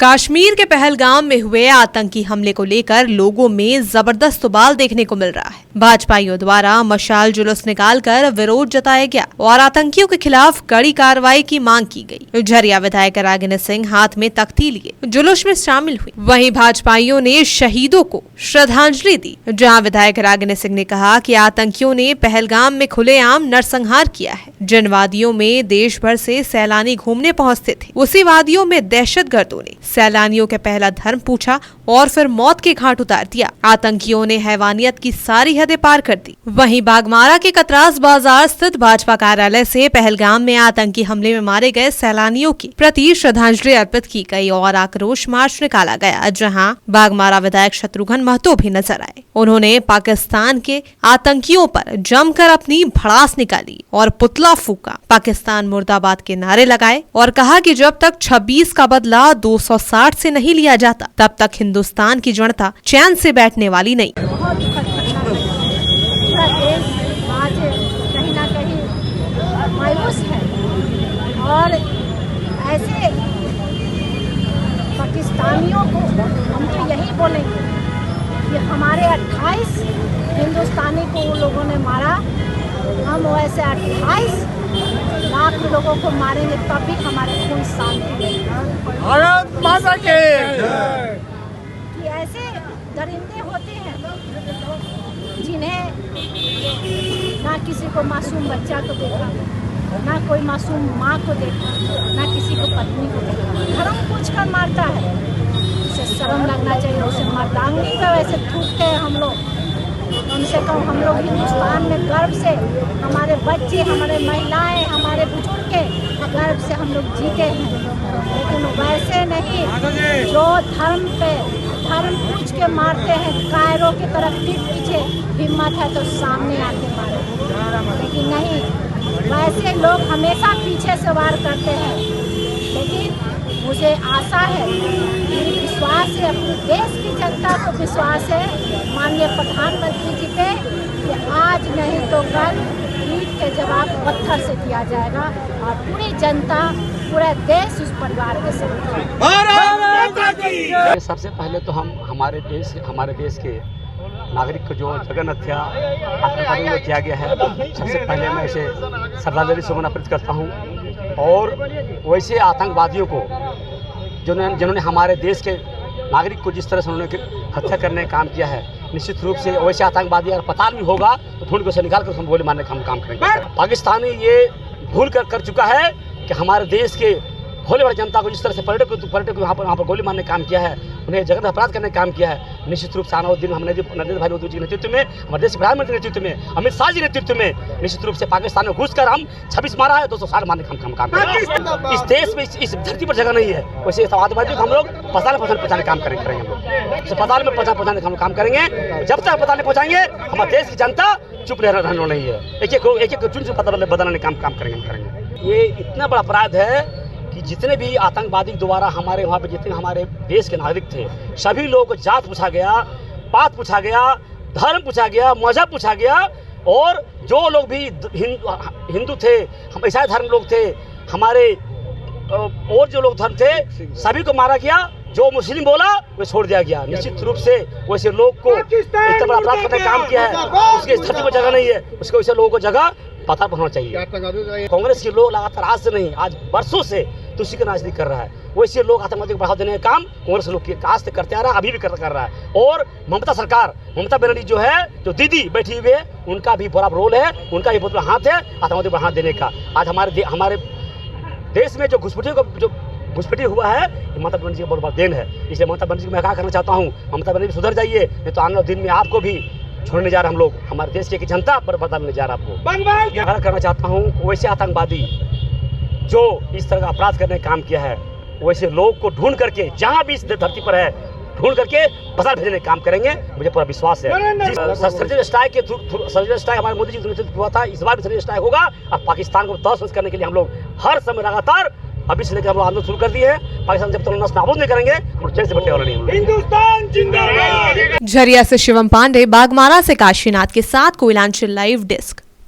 कश्मीर के पहलगाम में हुए आतंकी हमले को लेकर लोगों में जबरदस्त उबाल देखने को मिल रहा है। भाजपाइयों द्वारा मशाल जुलूस निकालकर विरोध जताया गया और आतंकियों के खिलाफ कड़ी कार्रवाई की मांग की गई। झरिया विधायक रागिनी सिंह हाथ में तख्ती लिए जुलूस में शामिल हुई। वहीं भाजपाइयों ने शहीदों को श्रद्धांजलि दी, जहां विधायक रागिनी सिंह ने कहा कि आतंकियों ने पहलगाम में खुलेआम नरसंहार किया है। जिन वादियों में देश भर से सैलानी घूमने पहुंचते थे, उसी वादियों में दहशतगर्दों ने सैलानियों के पहला धर्म पूछा और फिर मौत के घाट उतार दिया। आतंकियों ने हैवानियत की सारी हदें पार कर दी। वहीं बागमारा के कतरास बाजार स्थित भाजपा कार्यालय से पहलगाम में आतंकी हमले में मारे गए सैलानियों के प्रति श्रद्धांजलि अर्पित की गई और आक्रोश मार्च निकाला गया, जहां बागमारा विधायक शत्रुघ्न महतो भी नजर आए। उन्होंने पाकिस्तान के आतंकियों पर जमकर अपनी भड़ास निकाली और पुतला फूका, पाकिस्तान मुर्दाबाद के नारे लगाए और कहा कि जब तक 26 का बदला 260 से नहीं लिया जाता, तब तक हिंदुस्तान की जनता चैन से बैठने वाली नहीं। पूरा देश आज कहीं ना कहीं मायूस है और ऐसे पाकिस्तानियों को हम तो यही बोलेंगे कि हमारे 28 हिंदुस्तानी को वो लोगों ने मारा, हम वैसे 28 लाख लोगों को मारेंगे तब भी हमारे खून शांति रहेगी। भारत माता के कि ऐसे दरिंदे होते हैं जिन्हें ना किसी को मासूम बच्चा को देखा, ना कोई मासूम माँ को देखा, ना किसी को पत्नी को देखा, धर्म पूछ कर मारता है। उसे शर्म लगना चाहिए। उसे मर्दांगी का वैसे थूकते हैं हम लोग। कम से कम हम लोग हिंदुस्तान में गर्व से, हमारे बच्चे, हमारे महिलाएं, हमारे बुजुर्ग के गर्व से हम लोग जीते हैं। लेकिन वैसे नहीं, जो धर्म पे धर्म पूछ के मारते हैं, कायरों की तरफ पीठ पीछे, हिम्मत है तो सामने आके मारे। लेकिन नहीं, वैसे लोग हमेशा पीछे से वार करते हैं। लेकिन मुझे आशा है, विश्वास है, अपने देश की जनता को विश्वास है माननीय प्रधानमंत्री जी पे कि आज नहीं तो कल ईंट के जवाब पत्थर से दिया जाएगा और पूरी जनता, पूरा देश उस परिवार के साथ है। सबसे पहले तो हम हमारे देश के नागरिक को जो जगन हत्या आतंकवादियों में किया गया है, सबसे पहले मैं इसे श्रद्धांजलि सुमन अर्पित करता हूँ। और वैसे आतंकवादियों को जिन्होंने हमारे देश के नागरिक को जिस तरह से उन्होंने हत्या करने का काम किया है, निश्चित रूप से वैसे आतंकवादी अगर पता भी होगा तो ढूंढ के उसे निकाल कर हम गोली मारने का हम काम करेंगे। पाकिस्तानी ये भूल कर चुका है कि हमारे देश के भोले बड़े जनता को जिस तरह से पर्यटक वहाँ पर गोली मारने का काम किया है, उन्हें जगत अपराध करने का काम किया है। निश्चित रूप से आने वाले दिन हम नरेंद्र भाई मोदी जी के नेतृत्व में, हमारे देश के प्रधानमंत्री के नेतृत्व में, अमित शाह जी के नेतृत्व में निश्चित रूप से पाकिस्तान में घुसकर हम 26 मारा है, 260 मारने का हम काम करेंगे। इस देश में, इस धरती पर जगह नहीं है। वैसे आतंकवादियों को हम लोग पता नहीं पहुँचाने काम करेंगे हम लोग। इसे पता में पहुँचाने का हम काम करेंगे। जब तक पता नहीं पहुँचाएंगे, हमारे देश की जनता चुप रहने नहीं है। एक चुन से पता बदलने का काम करेंगे। ये इतना बड़ा अपराध है कि जितने भी आतंकवादी द्वारा हमारे वहाँ पे जितने हमारे देश के नागरिक थे, सभी लोगों को जात पूछा गया, पात पूछा गया, धर्म पूछा गया, मजहब पूछा गया। और जो लोग भी हिंदू थे, हम ईसाई धर्म लोग थे, हमारे और जो लोग धर्म थे, सभी को मारा गया। जो मुस्लिम बोला वो छोड़ दिया गया। निश्चित रूप से वैसे लोग को इतना बड़ा अपराध करने का काम किया है, उसके धरती पर जगह नहीं है। उसको वैसे लोगों को जगह पता होना चाहिए। कांग्रेस के लोग लगातार आज से नहीं, आज वर्षों से तुलसी की राजनीति कर रहा है। वैसे लोग आतंकवादी को बढ़ावा देने का काम कांग्रेस लोग की आज से करते आ रहा है, अभी भी कर रहा है। और ममता सरकार, ममता बनर्जी जो है, जो दीदी बैठी हुई है, उनका भी बड़ा रोल है, उनका भी बहुत बड़ा हाथ है आतंकवादी को बढ़ावा देने का। आज हमारे देश में जो घुसपैठी हुआ है, ममता बनर्जी का बहुत बड़ा देन है। इसलिए ममता बनर्जी को मैं कहा करना चाहता हूँ, ममता बनर्जी सुधर जाइए, नहीं तो आने वाले दिन में आपको भी छोड़ने जा रहे हम लोग, हमारे देश की जनता पर बदलने जा रहा आपको। मैं करना चाहता हूँ, वैसे आतंकवादी जो इस तरह का अपराध करने का काम किया है, वैसे लोग को ढूंढ करके जहाँ भी इस धरती पर है, ढूंढ करके बाजार भेजने का काम करेंगे। मुझे पूरा विश्वास है। सर्जिकल स्ट्राइक हमारे मोदी जी के नेतृत्व हुआ था, इस बार भी सर्जिकल स्ट्राइक होगा। और पाकिस्तान को तहस करने के लिए हम लोग हर समय लगातार अभी से लेकर हम लोग आंदोलन शुरू कर दिए हैं। पाकिस्तान जब तक नस्ल नाबूद नहीं करेंगे, हम जेल से बचने वाले नहीं होंगे। हिंदुस्तान जिंदाबाद। झरिया से शिवम पांडे, बागमारा से काशीनाथ के साथ कोयलांचल लाइव डेस्क।